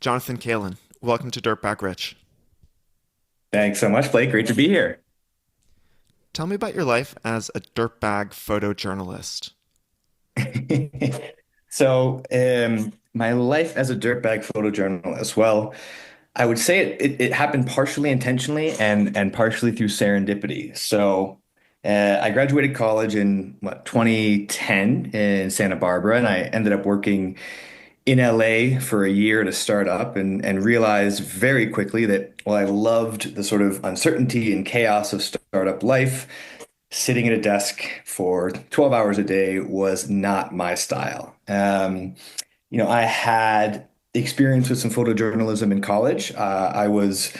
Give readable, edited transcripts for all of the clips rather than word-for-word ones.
Jonathan Kalan, welcome to Dirtbag Rich. Thanks so much, Blake. Great to be here. Tell me about your life as a dirtbag photojournalist. My life as a dirtbag photojournalist, well, I would say it happened partially intentionally and partially through serendipity. I graduated college in 2010 in Santa Barbara, and I ended up working in LA for a year to start up and realized very quickly that while I loved the sort of uncertainty and chaos of startup life, sitting at a desk for 12 hours a day was not my style. I had experience with some photojournalism in college. I was,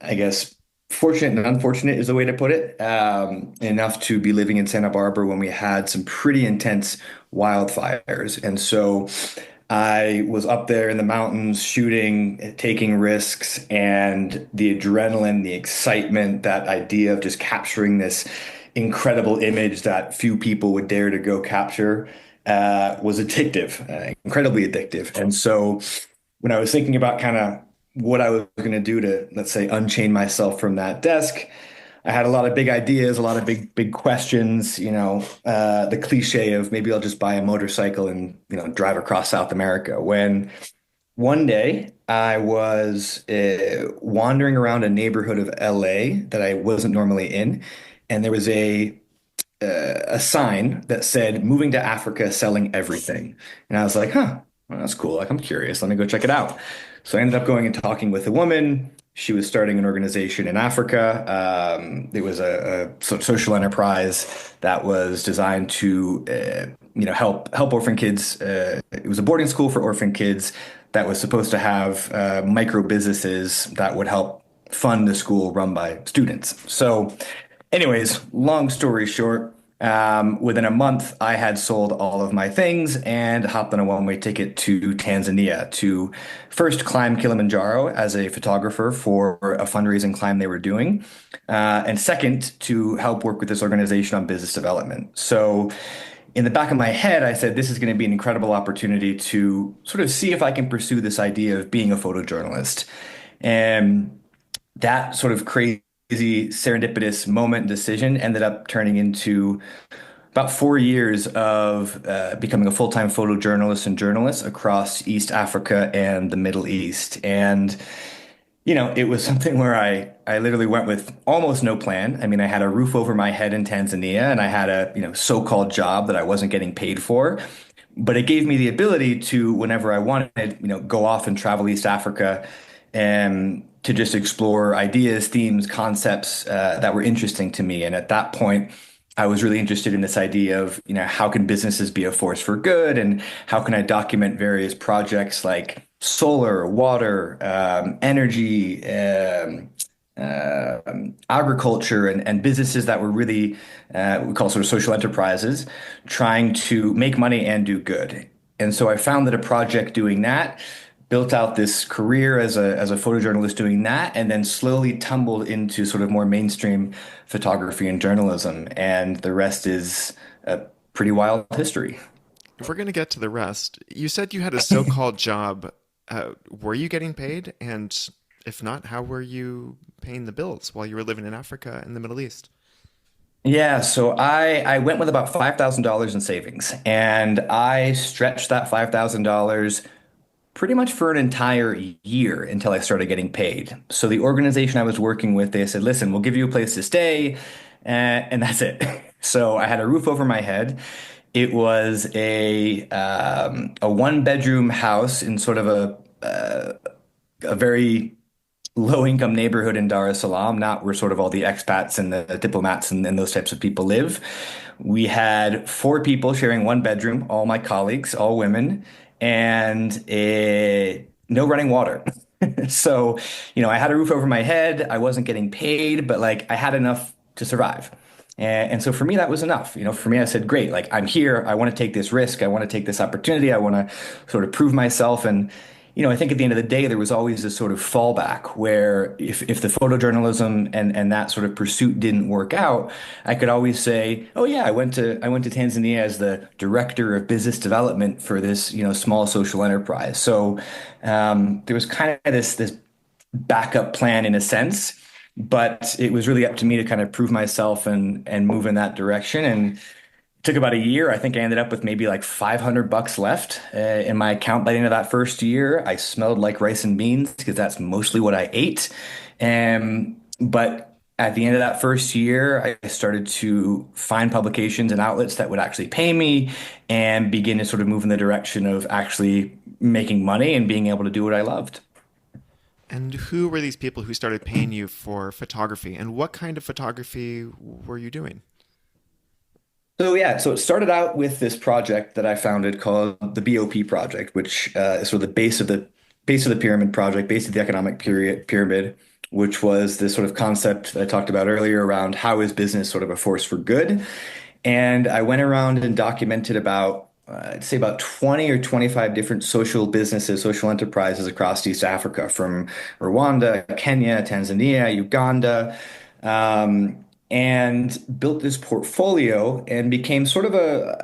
I guess, fortunate and unfortunate is the way to put it, enough to be living in Santa Barbara when we had some pretty intense wildfires. And so I was up there in the mountains shooting, taking risks, and the adrenaline, the excitement, that idea of just capturing this incredible image that few people would dare to go capture was addictive, incredibly addictive. And so when I was thinking about kind of what I was going to do to, let's say, unchain myself from that desk, I had a lot of big ideas, a lot of big questions, the cliche of maybe I'll just buy a motorcycle and, drive across South America. When one day I was wandering around a neighborhood of LA that I wasn't normally in, and there was a sign that said moving to Africa selling everything. And I was like, huh, well, that's cool. Like, I'm curious. Let me go check it out. So I ended up going and talking with a woman. She was starting an organization in Africa. It was a social enterprise that was designed to, help orphan kids. It was a boarding school for orphan kids that was supposed to have micro businesses that would help fund the school run by students. So anyways, long story short, within a month, I had sold all of my things and hopped on a one-way ticket to Tanzania to first climb Kilimanjaro as a photographer for a fundraising climb they were doing, and second, to help work with this organization on business development. So, in the back of my head, I said, this is going to be an incredible opportunity to sort of see if I can pursue this idea of being a photojournalist. And that sort of crazy serendipitous moment and decision ended up turning into about 4 years of becoming a full-time photojournalist and journalist across East Africa and the Middle East. And, it was something where I literally went with almost no plan. I mean, I had a roof over my head in Tanzania and I had a, so-called job that I wasn't getting paid for. But it gave me the ability to, whenever I wanted, go off and travel East Africa and to just explore ideas, themes, concepts that were interesting to me. And at that point, I was really interested in this idea of, how can businesses be a force for good, and how can I document various projects like solar, water, energy, agriculture, and businesses that were really we call sort of social enterprises, trying to make money and do good. And so I found that a project doing that built out this career as a photojournalist doing that, and then slowly tumbled into sort of more mainstream photography and journalism. And the rest is a pretty wild history. If we're going to get to the rest, you said you had a so called job. Were you getting paid? And if not, how were you paying the bills while you were living in Africa and the Middle East? Yeah, so I went with about $5,000 in savings, and I stretched that $5,000 pretty much for an entire year until I started getting paid. So the organization I was working with, they said, listen, we'll give you a place to stay, and that's it. So I had a roof over my head. It was a one bedroom house in sort of a very low income neighborhood in Dar es Salaam, not where sort of all the expats and the diplomats and those types of people live. We had four people sharing one bedroom, all my colleagues, all women, and no running water. So, I had a roof over my head. I wasn't getting paid, but like I had enough to survive. And so for me, that was enough. For me, I said, great, like I'm here. I want to take this risk. I want to take this opportunity. I want to sort of prove myself. And I think at the end of the day, there was always this sort of fallback where if the photojournalism and that sort of pursuit didn't work out, I could always say, oh yeah, I went to Tanzania as the director of business development for this, small social enterprise. So there was kind of this backup plan in a sense, but it was really up to me to kind of prove myself and move in that direction. And took about a year. I think I ended up with maybe like $500 left in my account by the end of that first year. I smelled like rice and beans because that's mostly what I ate. But at the end of that first year, I started to find publications and outlets that would actually pay me and begin to sort of move in the direction of actually making money and being able to do what I loved. And who were these people who started paying you for photography? And what kind of photography were you doing? So yeah, so it started out with this project that I founded called the BOP project, which is sort of the base of the pyramid project, base of the economic pyramid, which was this sort of concept that I talked about earlier around how is business sort of a force for good. And I went around and documented about I'd say about 20 or 25 different social businesses, social enterprises across East Africa, from Rwanda, Kenya, Tanzania, Uganda. Um, and built this portfolio and became sort of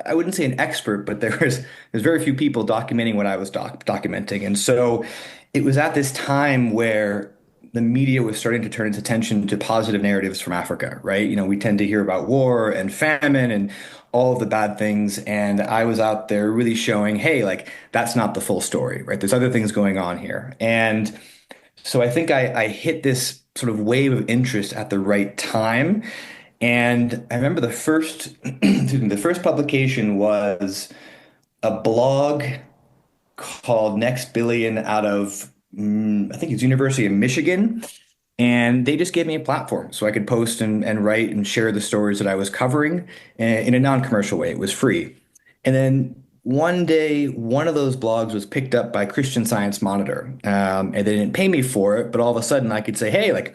I wouldn't say an expert, but there's very few people documenting what I was documenting. And so it was at this time where the media was starting to turn its attention to positive narratives from Africa, right? We tend to hear about war and famine and all of the bad things. And I was out there really showing, hey, like that's not the full story, right? There's other things going on here. And so I think I hit this sort of wave of interest at the right time. And I remember the first, excuse me, the first publication was a blog called Next Billion out of, I think it's University of Michigan. And they just gave me a platform so I could post and write and share the stories that I was covering in a non-commercial way. It was free. And then one day, one of those blogs was picked up by Christian Science Monitor. And they didn't pay me for it, but all of a sudden I could say, hey, like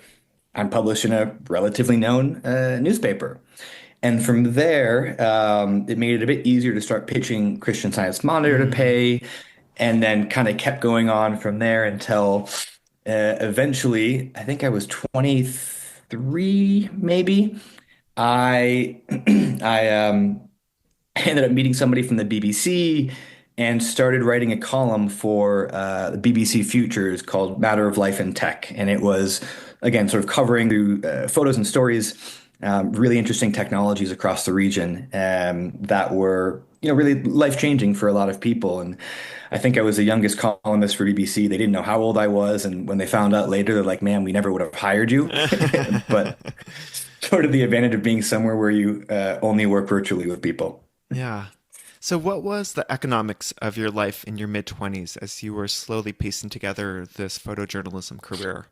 I'm published in a relatively known newspaper. And from there, it made it a bit easier to start pitching Christian Science Monitor to Mm. pay, and then kind of kept going on from there until eventually, I think I was 23, maybe. I I ended up meeting somebody from the BBC and started writing a column for the BBC Futures called Matter of Life in Tech. And it was, again, sort of covering through photos and stories, really interesting technologies across the region that were, really life-changing for a lot of people. And I think I was the youngest columnist for BBC. They didn't know how old I was. And when they found out later, they're like, man, we never would have hired you. But sort of the advantage of being somewhere where you only work virtually with people. Yeah. So, what was the economics of your life in your mid 20s as you were slowly piecing together this photojournalism career?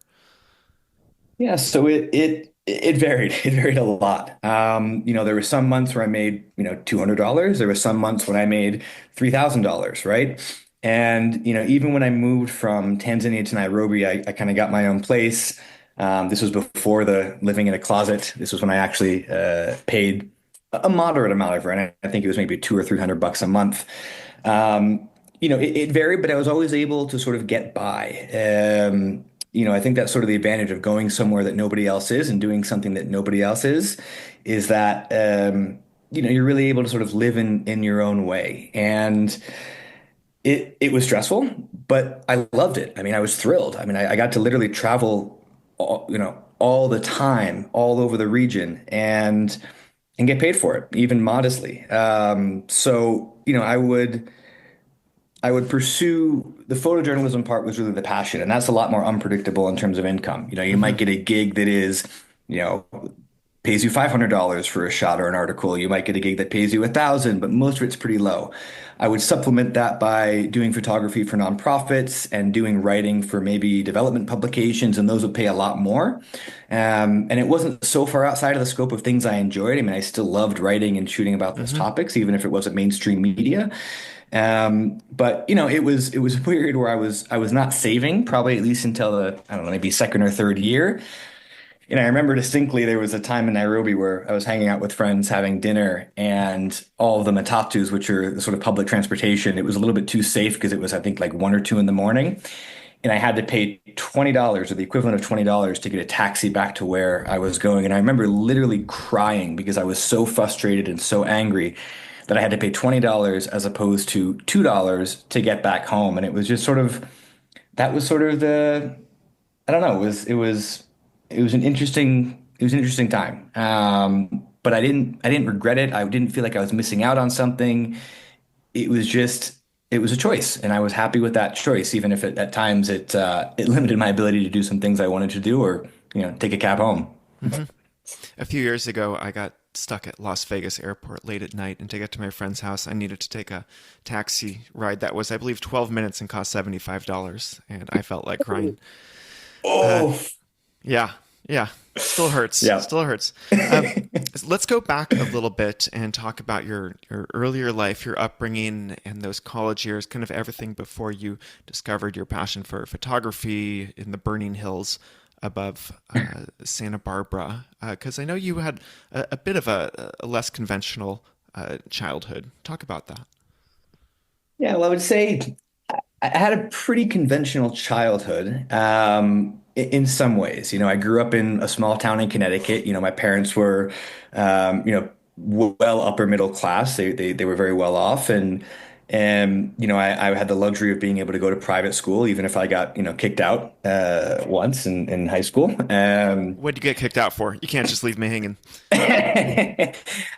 Yeah, so it varied. It varied a lot. There were some months where I made, $200. There were some months when I made $3,000, right? And, even when I moved from Tanzania to Nairobi, I kind of got my own place. This was before the living in a closet. This was when I actually paid a moderate amount of rent. I think it was maybe 200 or 300 bucks a month. It varied, but I was always able to sort of get by. I think that's sort of the advantage of going somewhere that nobody else is and doing something that nobody else is that you're really able to sort of live in your own way. And it was stressful, but I loved it. I mean, I was thrilled. I mean, I got to literally travel, all the time, all over the region, and get paid for it, even modestly. So I would pursue the photojournalism part was really the passion, and that's a lot more unpredictable in terms of income. You might Hmm. get a gig that is, you know, pays you $500 for a shot or an article. You might get a gig that pays you 1,000, but most of it's pretty low. I would supplement that by doing photography for nonprofits and doing writing for maybe development publications, and those would pay a lot more. And it wasn't so far outside of the scope of things I enjoyed. I mean, I still loved writing and shooting about those Hmm. topics, even if it wasn't mainstream media. But it was a period where I was not saving, probably at least until the, I don't know, maybe second or third year. I remember distinctly there was a time in Nairobi where I was hanging out with friends having dinner, and all of the matatus, which are the sort of public transportation, it was a little bit too safe because it was, I think, like 1 or 2 in the morning. And I had to pay $20 or the equivalent of $20 to get a taxi back to where I was going. And I remember literally crying because I was so frustrated and so angry that I had to pay $20 as opposed to $2 to get back home. And it was just sort of, that was sort of the, I don't know, it was an interesting time. But I didn't regret it. I didn't feel like I was missing out on something. It was just, it was a choice, and I was happy with that choice, even if at times it limited my ability to do some things I wanted to do, or take a cab home. Hmm. A few years ago, I got stuck at Las Vegas airport late at night, and to get to my friend's house, I needed to take a taxi ride that was, I believe, 12 minutes and cost $75, and I felt like crying. Uh, Oh, yeah, yeah, still hurts, yeah. still hurts. Let's go back a little bit and talk about your earlier life, your upbringing, and those college years, kind of everything before you discovered your passion for photography in the burning hills above Santa Barbara. Because I know you had a bit of a less conventional childhood. Talk about that. Yeah, well, I would say I had a pretty conventional childhood, in some ways. I grew up in a small town in Connecticut. My parents were, well upper middle class. They were very well off, and I had the luxury of being able to go to private school, even if I got kicked out once in high school. What did you get kicked out for? You can't just leave me hanging. So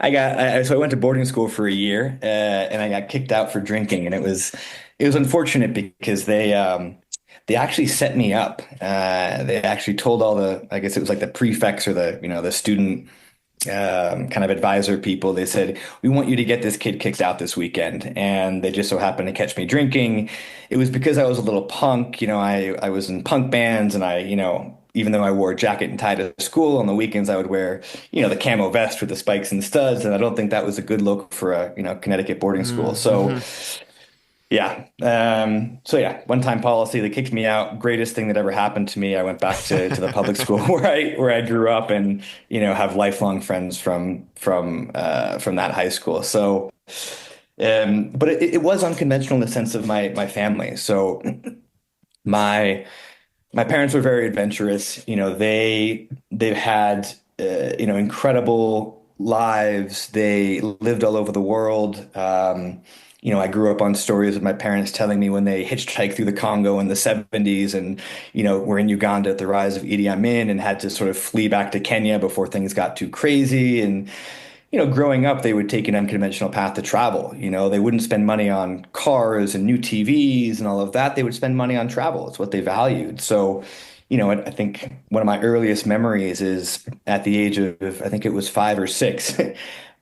I went to boarding school for a year, and I got kicked out for drinking, and it was unfortunate because they actually set me up. They actually told all the, I guess it was like the prefects or the student kind of advisor people. They said, "We want you to get this kid kicked out this weekend," and they just so happened to catch me drinking. It was because I was a little punk. I was in punk bands, and even though I wore a jacket and tie to school, on the weekends I would wear the camo vest with the spikes and studs, and I don't think that was a good look for a Connecticut boarding school. So Mm-hmm. yeah. So one-time policy, they kicked me out. Greatest thing that ever happened to me. I went back to the public school where I grew up, and have lifelong friends from that high school. So but it was unconventional in the sense of my family. So my my parents were very adventurous. They've had incredible lives. They lived all over the world. I grew up on stories of my parents telling me when they hitchhiked through the Congo in the 70s, and were in Uganda at the rise of Idi Amin and had to sort of flee back to Kenya before things got too crazy. And growing up, they would take an unconventional path to travel. They wouldn't spend money on cars and new TVs and all of that. They would spend money on travel. It's what they valued. So, I think one of my earliest memories is at the age of, I think it was 5 or 6.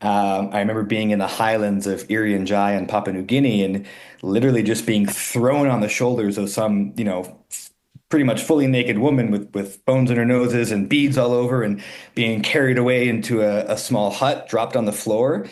I remember being in the highlands of Irian Jaya in Papua New Guinea and literally just being thrown on the shoulders of some, pretty much fully naked woman with bones in her noses and beads all over, and being carried away into a small hut, dropped on the floor,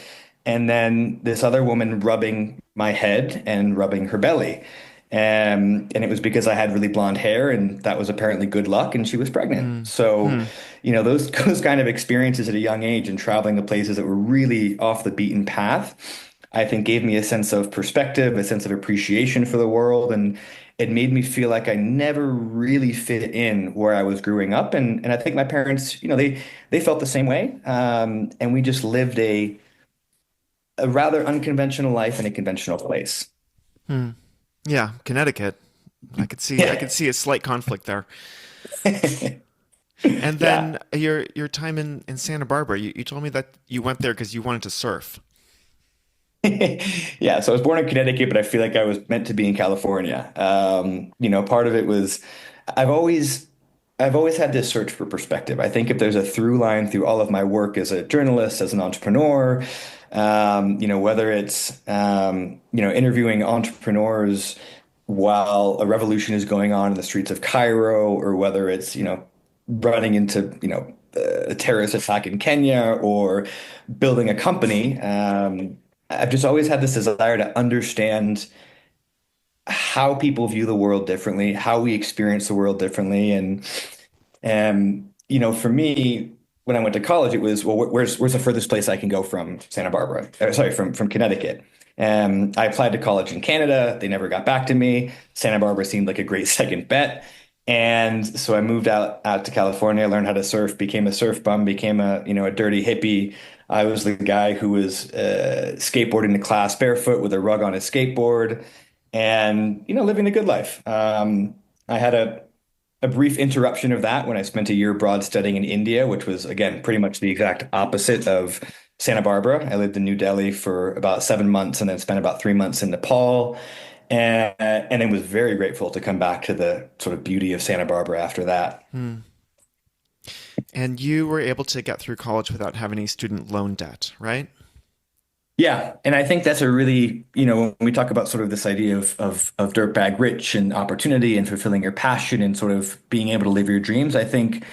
and then this other woman rubbing my head and rubbing her belly. And it was because I had really blonde hair, and that was apparently good luck, and she was pregnant. So, Mm-hmm. those kind of experiences at a young age and traveling to places that were really off the beaten path, I think gave me a sense of perspective, a sense of appreciation for the world, and it made me feel like I never really fit in where I was growing up. And I think my parents, they felt the same way. And we just lived a rather unconventional life in a conventional place. Hmm. Yeah, Connecticut. I Yeah. could see a slight conflict there. And Yeah. then your time in Santa Barbara, you told me that you went there because you wanted to surf. Yeah, so I was born in Connecticut, but I feel like I was meant to be in California. Part of it was I've always I've always had this search for perspective. I think if there's a through line through all of my work as a journalist, as an entrepreneur, whether it's interviewing entrepreneurs while a revolution is going on in the streets of Cairo, or whether it's running into a terrorist attack in Kenya, or building a company. I've just always had this desire to understand how people view the world differently, how we experience the world differently, and for me, when I went to college, it was, well, where's the furthest place I can go from Santa Barbara? Sorry, from Connecticut. I applied to college in Canada. They never got back to me. Santa Barbara seemed like a great second bet. And so I moved out to California, learned how to surf, became a surf bum, became a dirty hippie. I was the guy who was skateboarding to class barefoot with a rug on his skateboard and, living a good life. I had a brief interruption of that when I spent a year abroad studying in India, which was, again, pretty much the exact opposite of Santa Barbara. I lived in New Delhi for about 7 months and then spent about 3 months in Nepal. And it was very grateful to come back to the sort of beauty of Santa Barbara after that. Hmm. And you were able to get through college without having any student loan debt, right? Yeah, and I think that's a really, when we talk about sort of this idea of dirtbag rich and opportunity and fulfilling your passion and sort of being able to live your dreams, I think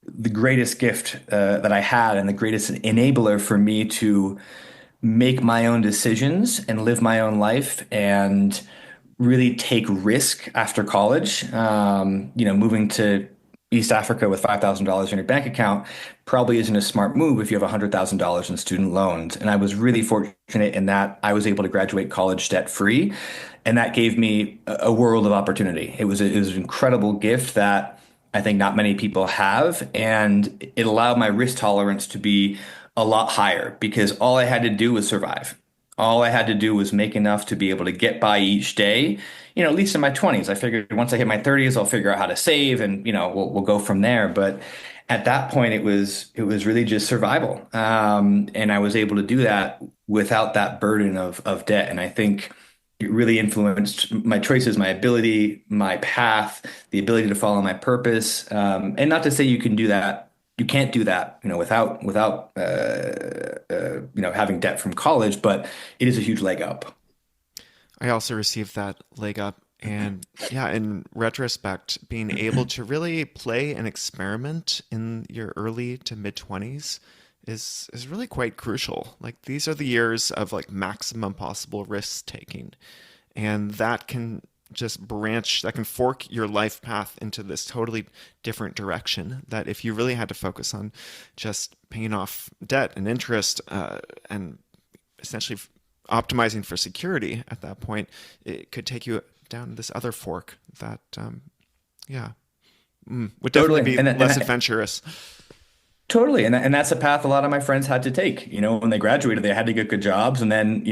the greatest gift that I had and the greatest enabler for me to make my own decisions and live my own life and really take risk after college. Moving to East Africa with $5,000 in your bank account probably isn't a smart move if you have $100,000 in student loans. And I was really fortunate in that I was able to graduate college debt free, and that gave me a world of opportunity. It was an incredible gift that I think not many people have, and it allowed my risk tolerance to be a lot higher because all I had to do was survive. All I had to do was make enough to be able to get by each day. At least in my 20s, I figured once I hit my 30s, I'll figure out how to save and, we'll go from there. But at that point, it was really just survival. And I was able to do that without that burden of debt. And I think it really influenced my choices, my ability, my path, the ability to follow my purpose. And not to say you can do that, you can't do that, without having debt from college, but it is a huge leg up. I also received that leg up. And yeah, in retrospect, being able to really play and experiment in your early to mid 20s is really quite crucial. Like these are the years of like maximum possible risk taking. And that can just that can fork your life path into this totally different direction. That if you really had to focus on just paying off debt and interest and essentially optimizing for security at that point, it could take you down this other fork that, yeah, would definitely Totally. be less adventurous. Totally. And that's a path a lot of my friends had to take. When they graduated, they had to get good jobs and then,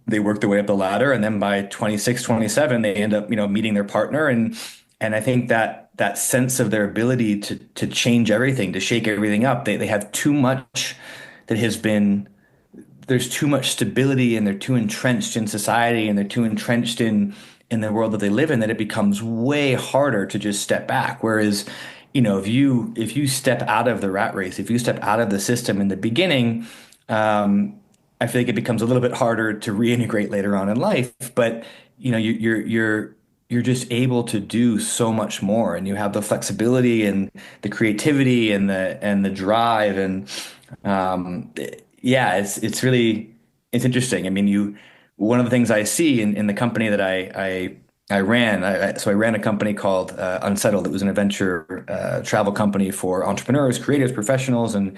they worked their way up the ladder. And then by 26, 27, they end up, meeting their partner. And I think that sense of their ability to change everything, to shake everything up, they have too much that has been there's too much stability and they're too entrenched in society and they're too entrenched in the world that they live in that it becomes way harder to just step back. Whereas, if you step out of the rat race, if you step out of the system in the beginning, I feel like it becomes a little bit harder to reintegrate later on in life. But you're just able to do so much more, and you have the flexibility and the creativity and the drive and um, yeah, it's interesting. I mean, one of the things I see in the company that I ran, so I ran a company called Unsettled. It was an adventure travel company for entrepreneurs, creatives, professionals, and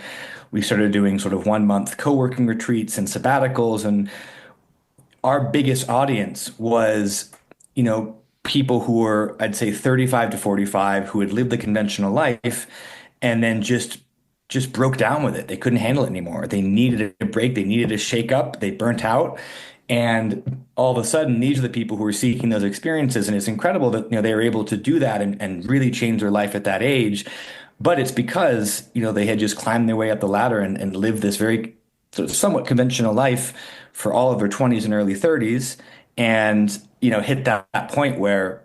we started doing sort of 1 month co-working retreats and sabbaticals. And our biggest audience was, people who were, I'd say, 35 to 45, who had lived the conventional life and then just broke down with it. They couldn't handle it anymore. They needed a break. They needed a shake up. They burnt out. And all of a sudden, these are the people who are seeking those experiences. And it's incredible that, they were able to do that and really change their life at that age. But it's because, they had just climbed their way up the ladder and lived this very sort of somewhat conventional life for all of their 20s and early 30s and, hit that point where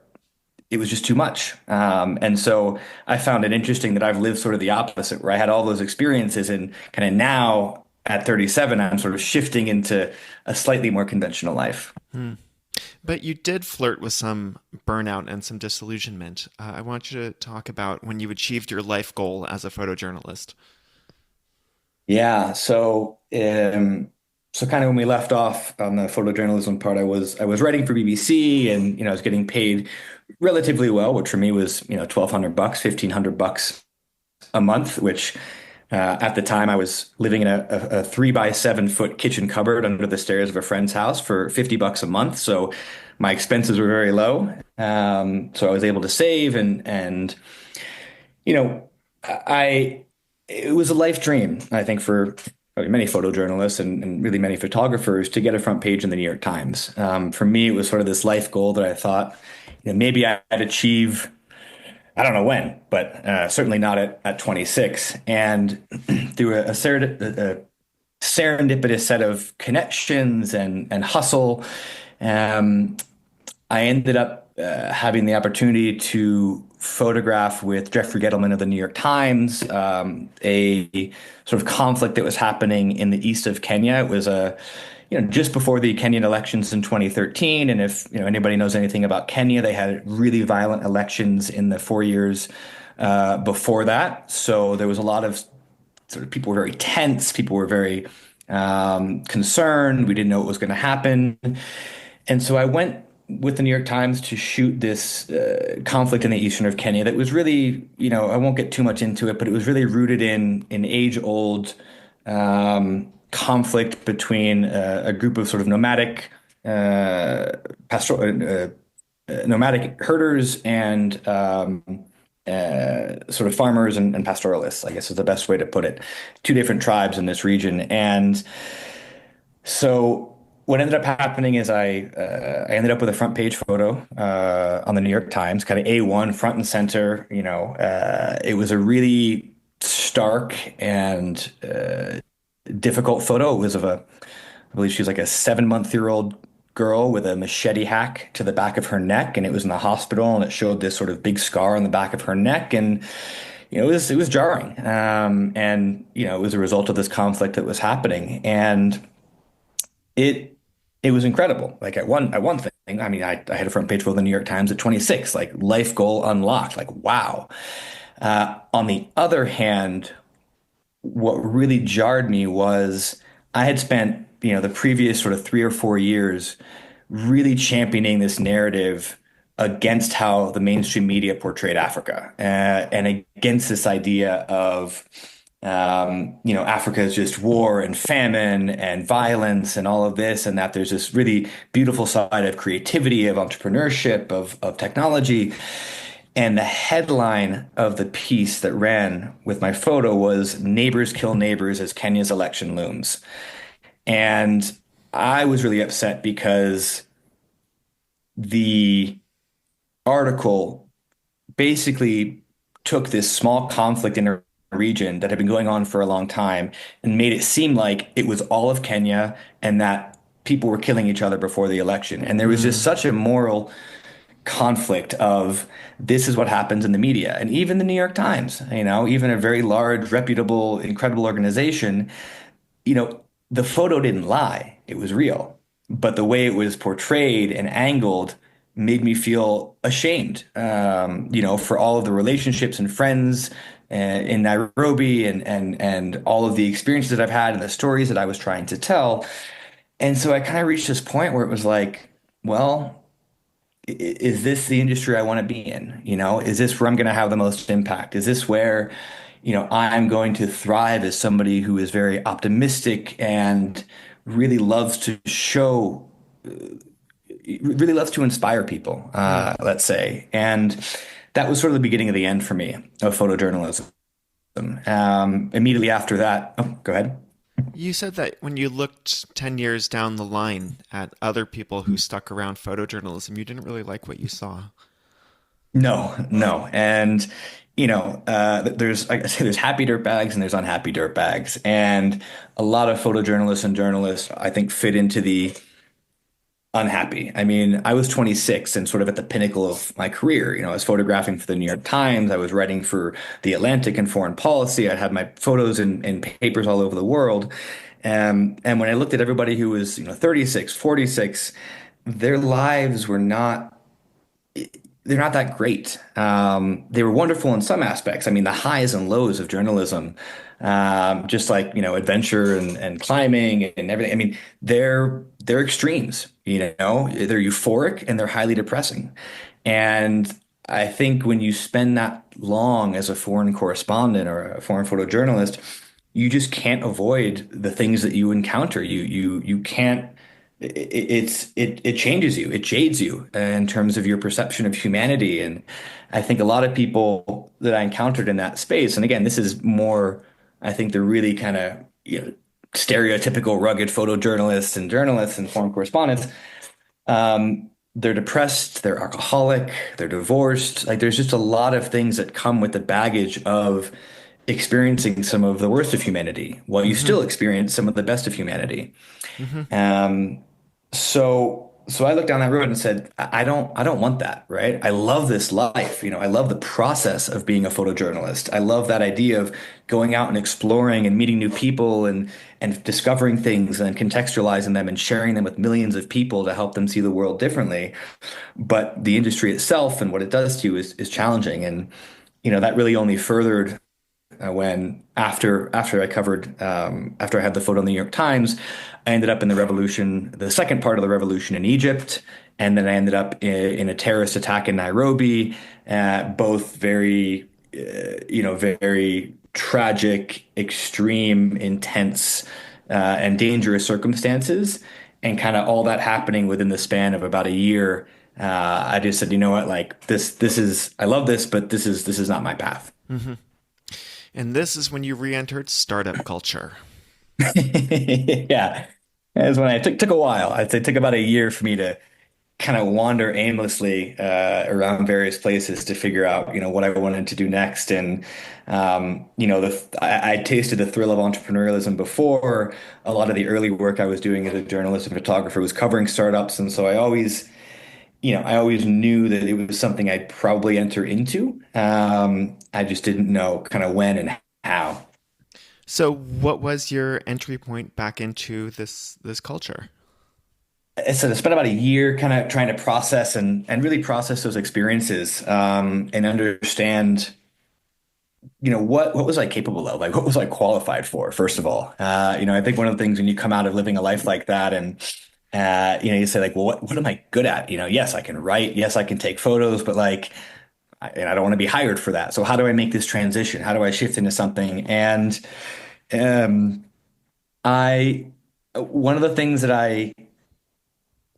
it was just too much. And so I found it interesting that I've lived sort of the opposite, where I had all those experiences and kind of now at 37, I'm sort of shifting into a slightly more conventional life. Hmm. But you did flirt with some burnout and some disillusionment. I want you to talk about when you achieved your life goal as a photojournalist. Yeah. So kind of when we left off on the photojournalism part, I was writing for BBC and, I was getting paid relatively well, which for me was, $1,200, $1,500 a month, which at the time I was living in a 3 by 7 foot kitchen cupboard under the stairs of a friend's house for $50 a month. So my expenses were very low. So I was able to save and you know, I it was a life dream, I think, for probably many photojournalists and really many photographers to get a front page in the New York Times. For me, it was sort of this life goal that I thought, maybe I'd achieve. I don't know when, but certainly not at 26. And through a serendipitous set of connections and hustle, um, I ended up having the opportunity to photograph with Jeffrey Gettleman of the New York Times, a sort of conflict that was happening in the east of Kenya. It was just before the Kenyan elections in 2013. And if anybody knows anything about Kenya, they had really violent elections in the 4 years before that. So there was a lot of sort of people were very tense. People were very concerned. We didn't know what was going to happen. And so I went with the New York Times to shoot this conflict in the eastern of Kenya that was really, I won't get too much into it, but it was really rooted in an age-old conflict between a group of sort of pastoral, nomadic herders and sort of farmers and pastoralists, I guess is the best way to put it. Two different tribes in this region. And so what ended up happening is I ended up with a front page photo on the New York Times, kind of A1 front and center. It was a really stark and difficult photo. It was I believe she was like a 7-month-year-old girl with a machete hack to the back of her neck, and it was in the hospital, and it showed this sort of big scar on the back of her neck, and it was jarring, and it was a result of this conflict that was happening, and it it was incredible. Like at one thing, I mean, I had a front page for the New York Times at 26, like life goal unlocked, like wow. On the other hand, what really jarred me was I had spent, the previous sort of 3 or 4 years really championing this narrative against how the mainstream media portrayed Africa, and against this idea of, Africa is just war and famine and violence and all of this, and that there's this really beautiful side of creativity, of entrepreneurship, of technology. And the headline of the piece that ran with my photo was "Neighbors Kill Neighbors as Kenya's Election Looms." And I was really upset because the article basically took this small conflict in a region that had been going on for a long time and made it seem like it was all of Kenya and that people were killing each other before the election. And there was just Mm, such a moral conflict of this is what happens in the media. And even the New York Times, even a very large, reputable, incredible organization, you know, the photo didn't lie. It was real. But the way it was portrayed and angled made me feel ashamed, for all of the relationships and friends in Nairobi and all of the experiences that I've had and the stories that I was trying to tell. And so I kind of reached this point where it was like, well, is this the industry I want to be in? Is this where I'm going to have the most impact? Is this where, I'm going to thrive as somebody who is very optimistic and really loves to show, really loves to inspire people, mm. let's say. And that was sort of the beginning of the end for me of photojournalism. Immediately after that, oh, go ahead. You said that when you looked 10 years down the line at other people who stuck around photojournalism, you didn't really like what you saw. No, no. And, there's, like I say, there's happy dirt bags and there's unhappy dirt bags. And a lot of photojournalists and journalists, I think, fit into the unhappy. I mean, I was 26 and sort of at the pinnacle of my career. I was photographing for the New York Times. I was writing for The Atlantic and Foreign Policy. I had my photos in papers all over the world. And when I looked at everybody who was, 36, 46, their lives were not they're not that great. They were wonderful in some aspects. I mean, the highs and lows of journalism, just like adventure and climbing and everything. I mean, they're extremes. They're euphoric and they're highly depressing. And I think when you spend that long as a foreign correspondent or a foreign photojournalist, you just can't avoid the things that you encounter. You can't. It changes you. It jades you in terms of your perception of humanity. And I think a lot of people that I encountered in that space, and again, this is more, I think the really kind of, stereotypical rugged photojournalists and journalists and foreign correspondents. They're depressed, they're alcoholic, they're divorced. Like there's just a lot of things that come with the baggage of experiencing some of the worst of humanity while you Hmm. still experience some of the best of humanity. Hmm. Um, so I looked down that road and said, I don't want that, right? I love this life. I love the process of being a photojournalist. I love that idea of going out and exploring and meeting new people and discovering things and contextualizing them and sharing them with millions of people to help them see the world differently. But the industry itself and what it does to you is challenging. And, that really only furthered when after I covered after I had the photo in the New York Times, I ended up in the revolution, the second part of the revolution in Egypt, and then I ended up in a terrorist attack in Nairobi, both very very tragic, extreme, intense, and dangerous circumstances, and kind of all that happening within the span of about a year. I just said, you know what, like this is I love this, but this is not my path. Hmm. And this is when you re-entered startup culture. Yeah. That's when I took a while. I'd say it took about a year for me to kind of wander aimlessly around various places to figure out, what I wanted to do next. And I tasted the thrill of entrepreneurialism before. A lot of the early work I was doing as a journalist and photographer was covering startups, and so I always knew that it was something I'd probably enter into. I just didn't know kind of when and how. So, what was your entry point back into this culture? So I spent about a year kind of trying to process and really process those experiences and understand, what was I capable of? Like, what was I qualified for, first of all? I think one of the things when you come out of living a life like that and, you say like, well, what am I good at? Yes, I can write. Yes, I can take photos, but like, and I don't want to be hired for that. So how do I make this transition? How do I shift into something? And um, one of the things that I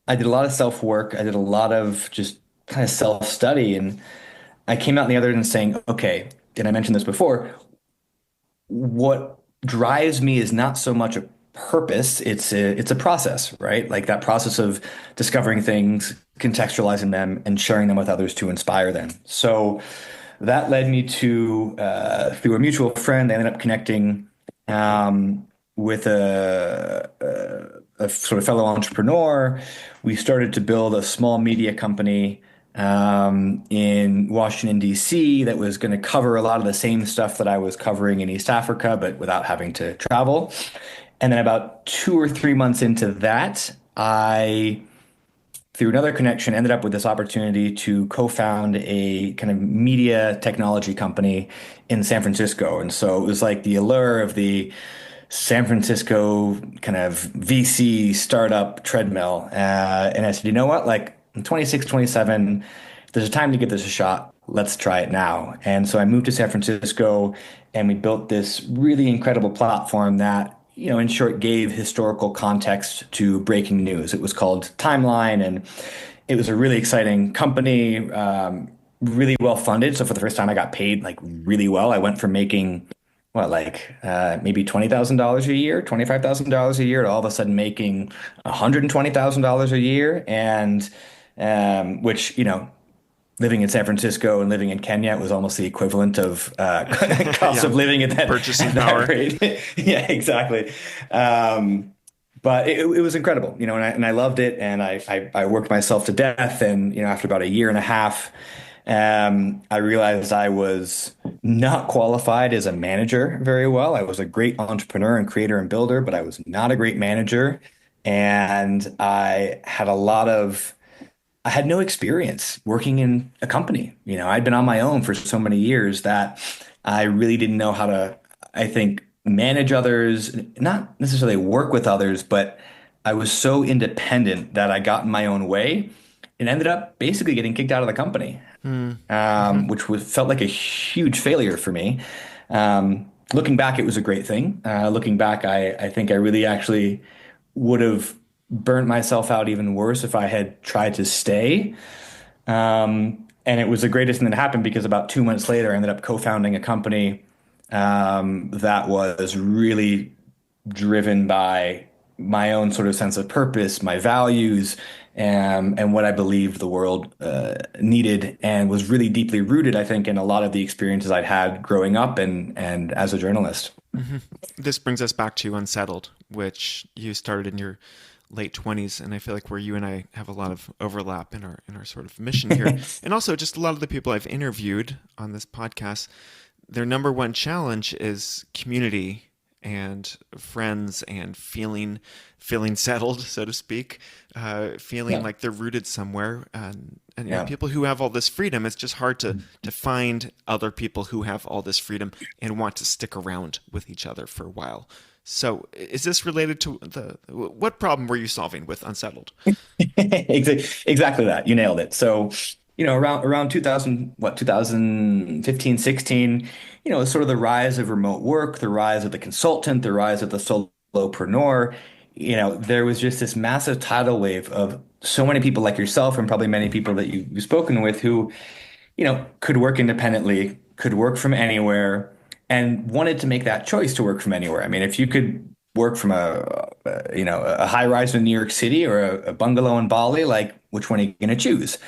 did a lot of self work. I did a lot of just kind of self study. And I came out the other end saying, okay, and I mentioned this before, what drives me is not so much a purpose, it's a process, right? Like that process of discovering things, contextualizing them, and sharing them with others to inspire them. So that led me to through a mutual friend, I ended up connecting with a sort of fellow entrepreneur. We started to build a small media company in Washington, D.C. that was going to cover a lot of the same stuff that I was covering in East Africa, but without having to travel. And then about 2 or 3 months into that, I, through another connection, ended up with this opportunity to co-found a kind of media technology company in San Francisco. And so it was like the allure of the San Francisco kind of VC startup treadmill. And I said, you know what? Like I'm 26, 27, there's a time to give this a shot. Let's try it now. And so I moved to San Francisco and we built this really incredible platform that, in short, gave historical context to breaking news. It was called Timeline, and it was a really exciting company, really well funded. So for the first time, I got paid like really well. I went from making like maybe $20,000 a year, $25,000 a year, to all of a sudden making $120,000 a year, and which living in San Francisco and living in Kenya, it was almost the equivalent of cost Yeah, of living at that purchasing at that power. rate. Yeah, exactly. Um, but it was incredible, and I loved it, and I worked myself to death, and after about a year and a half, I realized I was not qualified as a manager very well. I was a great entrepreneur and creator and builder, but I was not a great manager, and I had no experience working in a company. I'd been on my own for so many years that I really didn't know how to, I think, manage others, not necessarily work with others, but I was so independent that I got in my own way and ended up basically getting kicked out of the company. Mm. Hmm. which felt like a huge failure for me. Looking back, it was a great thing. Looking back, I think I really actually would have burnt myself out even worse if I had tried to stay. And it was the greatest thing that happened because about 2 months later, I ended up co-founding a company that was really driven by my own sort of sense of purpose, my values, and what I believed the world needed, and was really deeply rooted, I think, in a lot of the experiences I'd had growing up and as a journalist. Hmm. This brings us back to Unsettled, which you started in your late 20s, and I feel like where you and I have a lot of overlap in our sort of mission here. And also just a lot of the people I've interviewed on this podcast, their number one challenge is community and friends and feeling settled, so to speak, feeling Yeah, like they're rooted somewhere. And you know, yeah. people who have all this freedom, it's just hard to find other people who have all this freedom and want to stick around with each other for a while. So, is this related to the what problem were you solving with Unsettled? Exactly that. You nailed it. So, around 2000, 2015, 16, sort of the rise of remote work, the rise of the consultant, the rise of the solopreneur, there was just this massive tidal wave of so many people like yourself and probably many people that you've spoken with who could work independently, could work from anywhere, and wanted to make that choice to work from anywhere. I mean, if you could work from a high rise in New York City or a bungalow in Bali, like which one are you going to choose?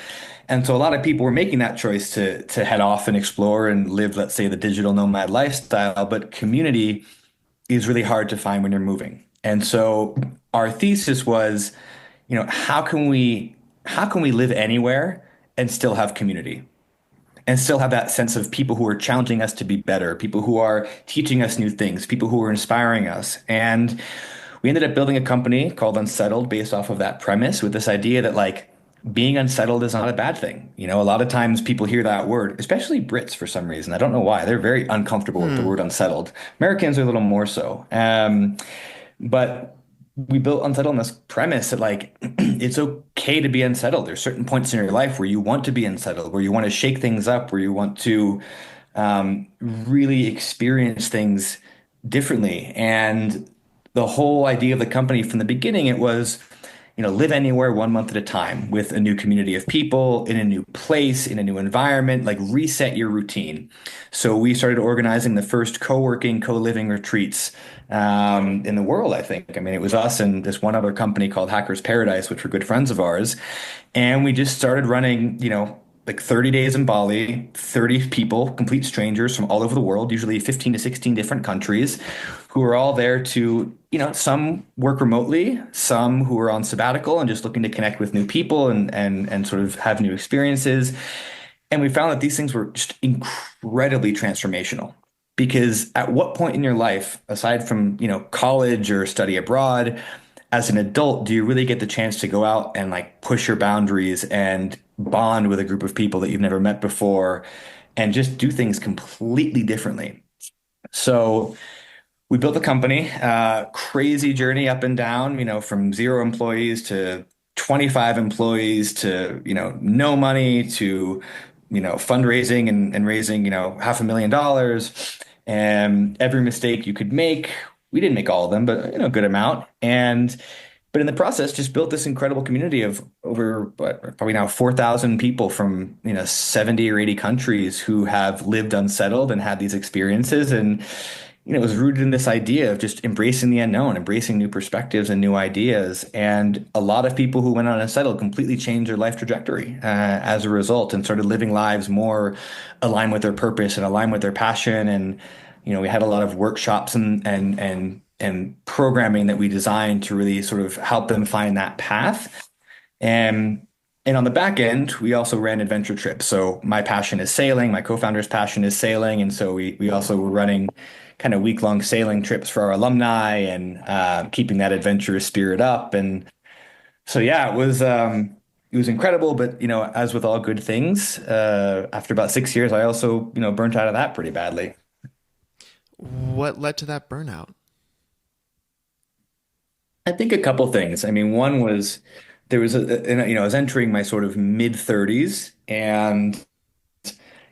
And so a lot of people were making that choice to head off and explore and live, let's say, the digital nomad lifestyle. But community is really hard to find when you're moving. And so our thesis was, how can we live anywhere and still have community? And still have that sense of people who are challenging us to be better, people who are teaching us new things, people who are inspiring us. And we ended up building a company called Unsettled based off of that premise with this idea that like being unsettled is not a bad thing. A lot of times people hear that word, especially Brits for some reason. I don't know why. They're very uncomfortable with the Hmm. word unsettled. Americans are a little more so. But we built Unsettled on this premise that like it's okay to be unsettled. There's certain points in your life where you want to be unsettled, where you want to shake things up, where you want to really experience things differently. And the whole idea of the company from the beginning, it was, live anywhere 1 month at a time with a new community of people in a new place, in a new environment, like reset your routine. So we started organizing the first co-working, co-living retreats in the world, I think. I mean, it was us and this one other company called Hackers Paradise, which were good friends of ours. And we just started running, like 30 days in Bali, 30 people, complete strangers from all over the world, usually 15 to 16 different countries, who are all there to, some work remotely, some who are on sabbatical and just looking to connect with new people and sort of have new experiences. And we found that these things were just incredibly transformational. Because at what point in your life, aside from, college or study abroad, as an adult, do you really get the chance to go out and like push your boundaries and bond with a group of people that you've never met before and just do things completely differently? So we built a company, crazy journey up and down, from 0 employees to 25 employees to, no money to, fundraising and raising, $500,000. And every mistake you could make, we didn't make all of them, but, a good amount. But in the process, just built this incredible community of over probably now 4,000 people from 70 or 80 countries who have lived unsettled and had these experiences. And it was rooted in this idea of just embracing the unknown, embracing new perspectives and new ideas. And a lot of people who went on Unsettled completely changed their life trajectory as a result and started living lives more aligned with their purpose and aligned with their passion. And, we had a lot of workshops and programming that we designed to really sort of help them find that path. And and on the back end, we also ran adventure trips. So my passion is sailing, my co-founder's passion is sailing, and so we also were running kind of week-long sailing trips for our alumni and keeping that adventurous spirit up. And so yeah, it was incredible. But as with all good things, after about 6 years, I also burnt out of that pretty badly. What led to that burnout? I think a couple things. I mean, one was there was I was entering my sort of mid 30s, and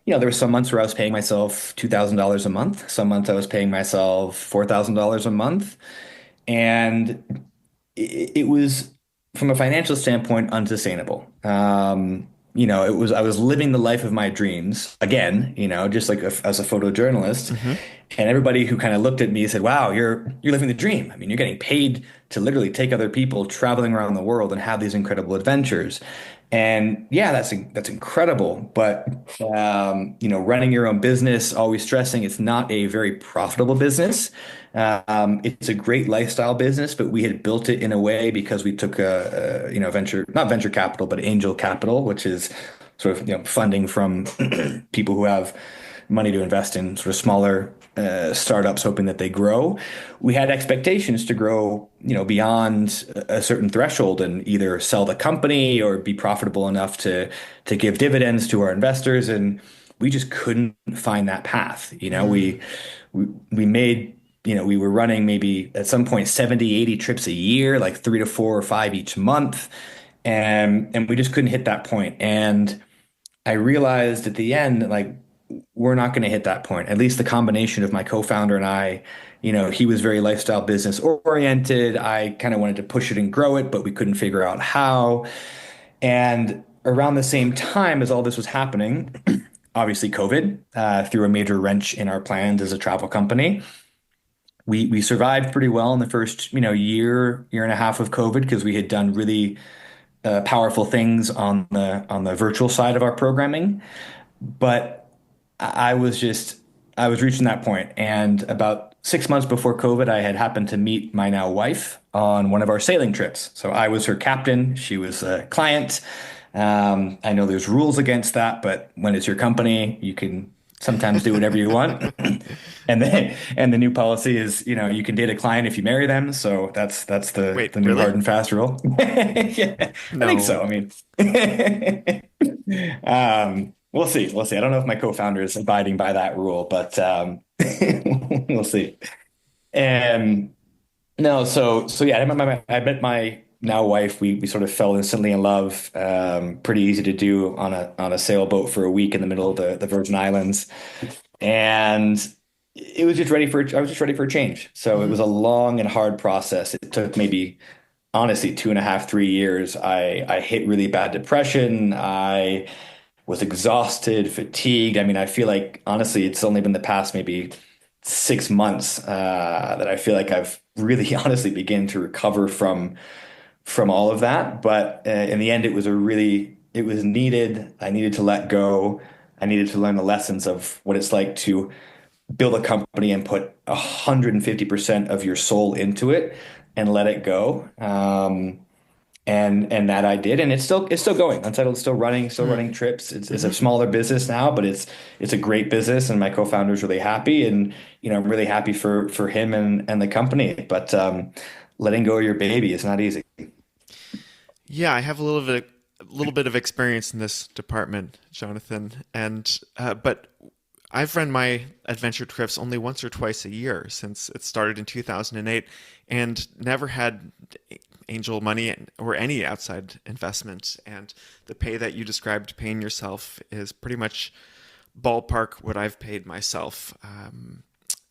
there were some months where I was paying myself $2,000 a month. Some months I was paying myself $4,000 a month. And it was, from a financial standpoint, unsustainable. I was living the life of my dreams again, just like as a photojournalist. Hmm. And everybody who kind of looked at me said, "Wow, you're living the dream. I mean, you're getting paid to literally take other people traveling around the world and have these incredible adventures." And yeah, that's incredible. But running your own business, always stressing it's not a very profitable business. It's a great lifestyle business, but we had built it in a way because we took not venture capital, but angel capital, which is sort of funding from people who have money to invest in sort of smaller startups, hoping that they grow. We had expectations to grow, beyond a certain threshold and either sell the company or be profitable enough to give dividends to our investors, and we just couldn't find that path. We made, we were running maybe at some point 70, 80 trips a year, like 3 to 4 or 5 each month. And we just couldn't hit that point. And I realized at the end, like, we're not going to hit that point. At least the combination of my co-founder and I, he was very lifestyle business oriented. I kind of wanted to push it and grow it, but we couldn't figure out how. And around the same time as all this was happening, obviously COVID threw a major wrench in our plans as a travel company. We survived pretty well in the first, year and a half of COVID because we had done really powerful things on the virtual side of our programming. But I was just, I was reaching that point. And about 6 months before COVID, I had happened to meet my now wife on one of our sailing trips. So I was her captain, she was a client. I know there's rules against that, but when it's your company, you can sometimes do whatever you want. And the new policy is, you can date a client if you marry them. So that's the Wait, new really? hard and fast rule. Yeah, I think so. No. I mean, we'll see. We'll see. I don't know if my co-founder is abiding by that rule, but we'll see. And no, so yeah, I met my now wife. We sort of fell instantly in love. Pretty easy to do on a sailboat for a week in the middle of the Virgin Islands, and I was just ready for a change. So it Hmm. was a long and hard process. It took maybe honestly 2.5, 3 years. I hit really bad depression. I was exhausted, fatigued. I mean, I feel like honestly, it's only been the past maybe 6 months that I feel like I've really honestly begun to recover from all of that. But in the end, it was needed. I needed to let go. I needed to learn the lessons of what it's like to build a company and put 150% of your soul into it and let it go. And that I did, and it's still going. Unsettled is still running trips. It's a Hmm. smaller business now, but it's a great business, and my co-founder is really happy, and I'm really happy for him and the company. But letting go of your baby is not easy. Yeah, I have a little bit of experience in this department, Jonathan, and but I've run my adventure trips only once or twice a year since it started in 2008, and never had angel money or any outside investment. And the pay that you described, paying yourself, is pretty much ballpark what I've paid myself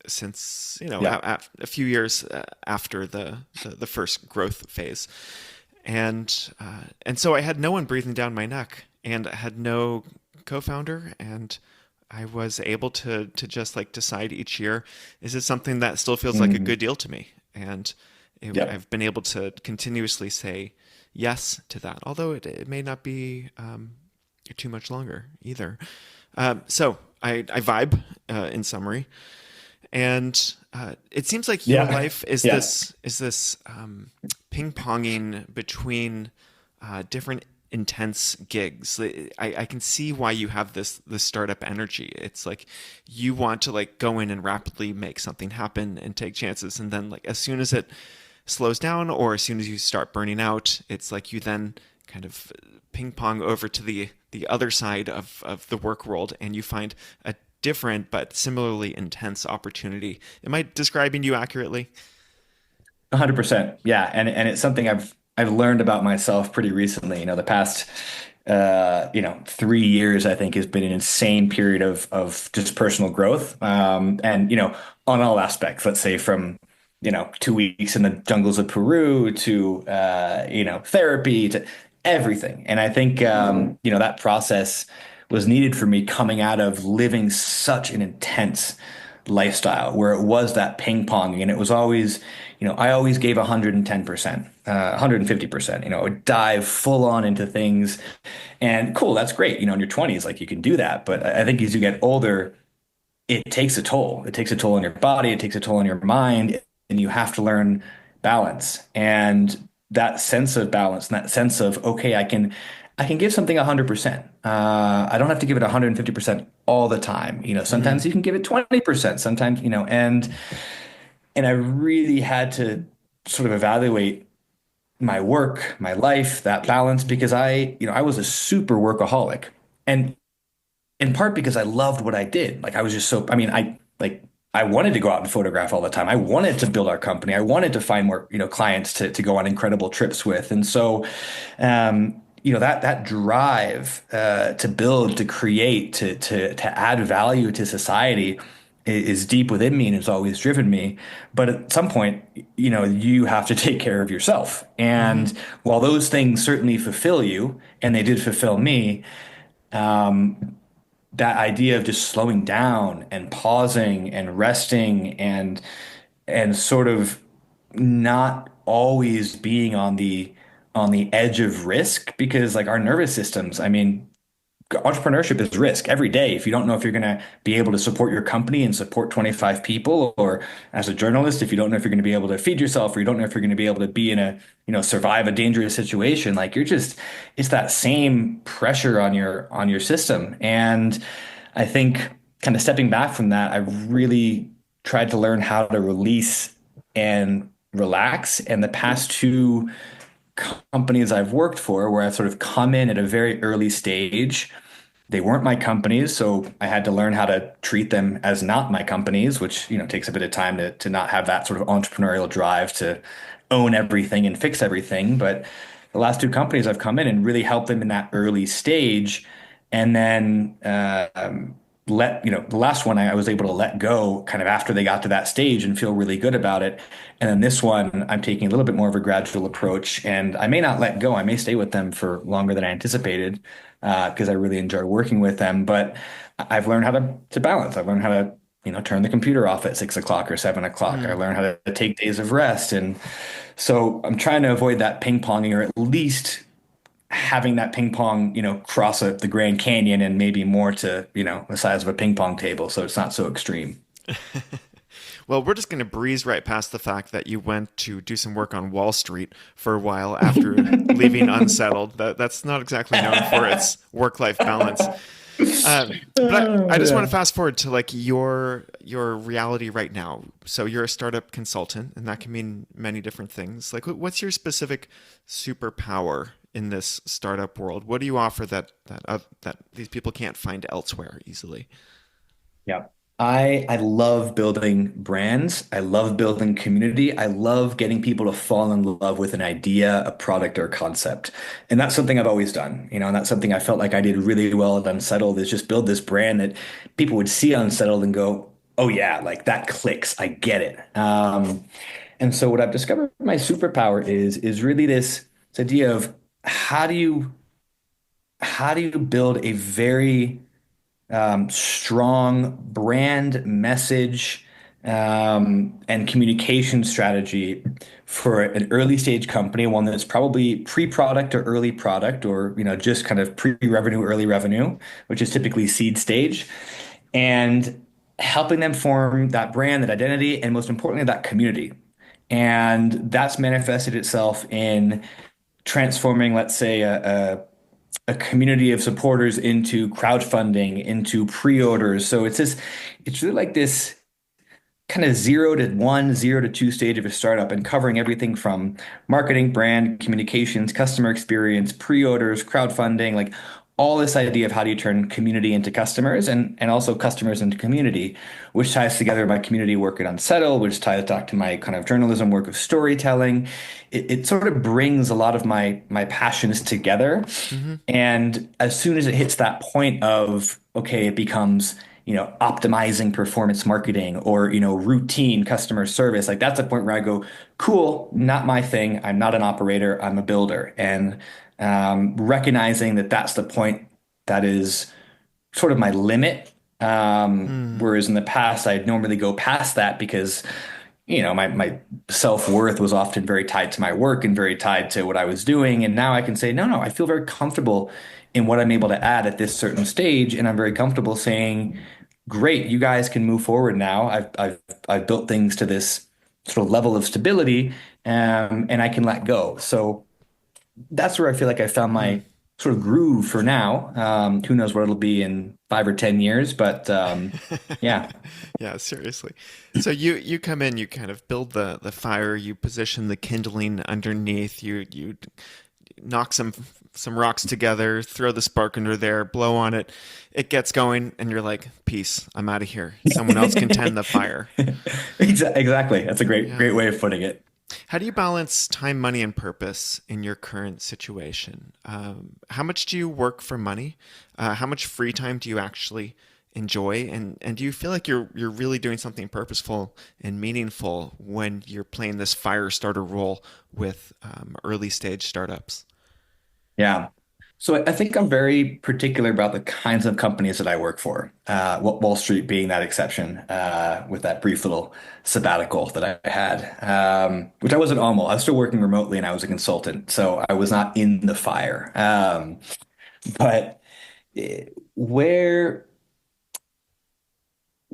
since Yeah, a few years after the first growth phase. And so I had no one breathing down my neck, and I had no co-founder, and I was able to just like decide each year, is it something that still feels like a hmm good deal to me? And yeah, I've been able to continuously say yes to that, although it may not be too much longer either. So I vibe, in summary, and it seems like your yeah, life is yeah. this ping ponging between different intense gigs. I can see why you have this startup energy. It's like you want to like go in and rapidly make something happen and take chances, and then like as soon as it slows down or as soon as you start burning out, it's like you then kind of ping pong over to the other side of the work world, and you find a different but similarly intense opportunity. Am I describing you accurately? 100%. Yeah, and it's something I've learned about myself pretty recently. The past 3 years, I think, has been an insane period of just personal growth. And, on all aspects, let's say from, 2 weeks in the jungles of Peru to, therapy to everything. And I think, that process was needed for me coming out of living such an intense lifestyle where it was that ping pong and it was always, I always gave 110%, 150%, I would dive full on into things and cool, that's great. In your 20s, like you can do that. But I think as you get older, it takes a toll. It takes a toll on your body, it takes a toll on your mind, and you have to learn balance. And that sense of balance and that sense of, okay, I can give something 100%. I don't have to give it 150% all the time. Hmm. Sometimes you can give it 20%, sometimes, and I really had to sort of evaluate my work, my life, that balance because I was a super workaholic. And in part because I loved what I did. Like I was just so, I mean, I wanted to go out and photograph all the time. I wanted to build our company. I wanted to find more, clients to go on incredible trips with. And so, that drive to build, to create, to add value to society is deep within me and it's always driven me. But at some point, you have to take care of yourself. Hmm. And while those things certainly fulfill you, and they did fulfill me, that idea of just slowing down and pausing and resting and sort of not always being on the edge of risk because like our nervous systems, I mean, entrepreneurship is risk every day. If you don't know if you're going to be able to support your company and support 25 people, or as a journalist, if you don't know if you're going to be able to feed yourself, or you don't know if you're going to be able to be in survive a dangerous situation, like it's that same pressure on your system. And I think kind of stepping back from that, I really tried to learn how to release and relax. And the past two companies I've worked for, where I've sort of come in at a very early stage, they weren't my companies, so I had to learn how to treat them as not my companies, which, takes a bit of time to not have that sort of entrepreneurial drive to own everything and fix everything. But the last two companies I've come in and really helped them in that early stage. And then the last one I was able to let go kind of after they got to that stage and feel really good about it. And then this one, I'm taking a little bit more of a gradual approach, and I may not let go. I may stay with them for longer than I anticipated because I really enjoy working with them. But I've learned how to balance. I've learned how to, turn the computer off at 6 o'clock or 7 o'clock. I learned how to take days of rest. And so I'm trying to avoid that ping ponging or at least having that ping pong, cross the Grand Canyon and maybe more to, the size of a ping pong table. So it's not so extreme. Well, we're just going to breeze right past the fact that you went to do some work on Wall Street for a while after leaving Unsettled. That's not exactly known for its work-life balance. But I just want Yeah. to fast forward to like your reality right now. So you're a startup consultant, and that can mean many different things. Like, what's your specific superpower in this startup world? What do you offer that these people can't find elsewhere easily? Yeah. I love building brands. I love building community. I love getting people to fall in love with an idea, a product, or a concept. And that's something I've always done, and that's something I felt like I did really well at Unsettled is just build this brand that people would see Unsettled and go, oh yeah, like that clicks. I get it. And so what I've discovered my superpower is really this idea of how do you how do you build a very strong brand message and communication strategy for an early stage company, one that's probably pre-product or early product, or just kind of pre-revenue, early revenue, which is typically seed stage, and helping them form that brand, that identity, and most importantly, that community. And that's manifested itself in transforming, let's say, a community of supporters into crowdfunding, into pre-orders. So it's really like this kind of 0 to 1, 0 to 2 stage of a startup and covering everything from marketing, brand, communications, customer experience, pre-orders, crowdfunding, like all this idea of how do you turn community into customers and also customers into community, which ties together my community work at Unsettled, which ties back to my kind of journalism work of storytelling. It sort of brings a lot of my passions together. Hmm. And as soon as it hits that point of, okay, it becomes, optimizing performance marketing or, routine customer service, like that's a point where I go, cool, not my thing. I'm not an operator, I'm a builder. And recognizing that that's the point that is sort of my limit. Mm. Whereas in the past, I'd normally go past that because my self-worth was often very tied to my work and very tied to what I was doing. And now I can say, no, I feel very comfortable in what I'm able to add at this certain stage. And I'm very comfortable saying, great, you guys can move forward now. I've built things to this sort of level of stability, and I can let go. So that's where I feel like I found Mm. my sort of groove for now. Who knows what it'll be in 5 or 10 years, but yeah. Yeah, seriously. So you come in, you kind of build the fire, you position the kindling underneath, you knock some rocks together, throw the spark under there, blow on it, it gets going, and you're like, peace, I'm out of here. Someone else can tend the fire. Exactly. That's a great Yeah. way of putting it. How do you balance time, money, and purpose in your current situation? How much do you work for money? How much free time do you actually enjoy? And do you feel like you're really doing something purposeful and meaningful when you're playing this fire starter role with early stage startups? Yeah. So I think I'm very particular about the kinds of companies that I work for. Wall Street being that exception, with that brief little sabbatical that I had, which I wasn't almost. I was still working remotely and I was a consultant, so I was not in the fire. But where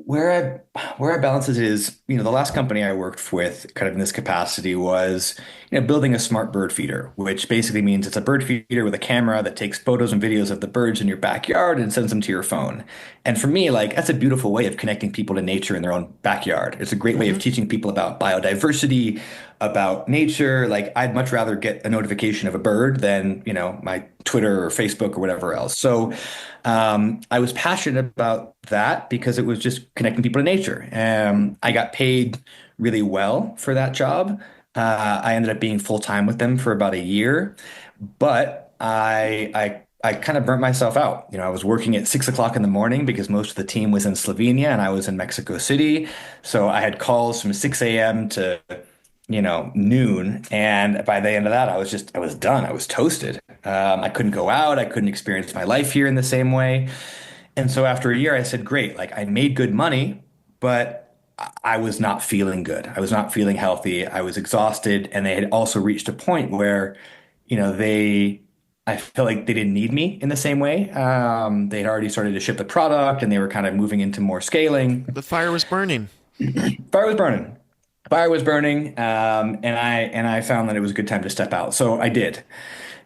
where I balance it is, the last company I worked with, kind of in this capacity, was, building a smart bird feeder, which basically means it's a bird feeder with a camera that takes photos and videos of the birds in your backyard and sends them to your phone. And for me, like that's a beautiful way of connecting people to nature in their own backyard. It's a great way of Hmm. teaching people about biodiversity, about nature. Like I'd much rather get a notification of a bird than, my Twitter or Facebook or whatever else. So I was passionate about that because it was just connecting people to nature. I got paid really well for that job. I ended up being full time with them for about a year, but I kind of burnt myself out. I was working at 6 o'clock in the morning because most of the team was in Slovenia and I was in Mexico City. So I had calls from 6 a.m. to noon. And by the end of that, I was done. I was toasted. I couldn't go out. I couldn't experience my life here in the same way. And so after a year, I said, great, like I made good money, but I was not feeling good. I was not feeling healthy. I was exhausted. And they had also reached a point where, I felt like they didn't need me in the same way. They had already started to ship the product and they were kind of moving into more scaling. The fire was burning. Fire was burning. Fire was burning, and I found that it was a good time to step out. So I did.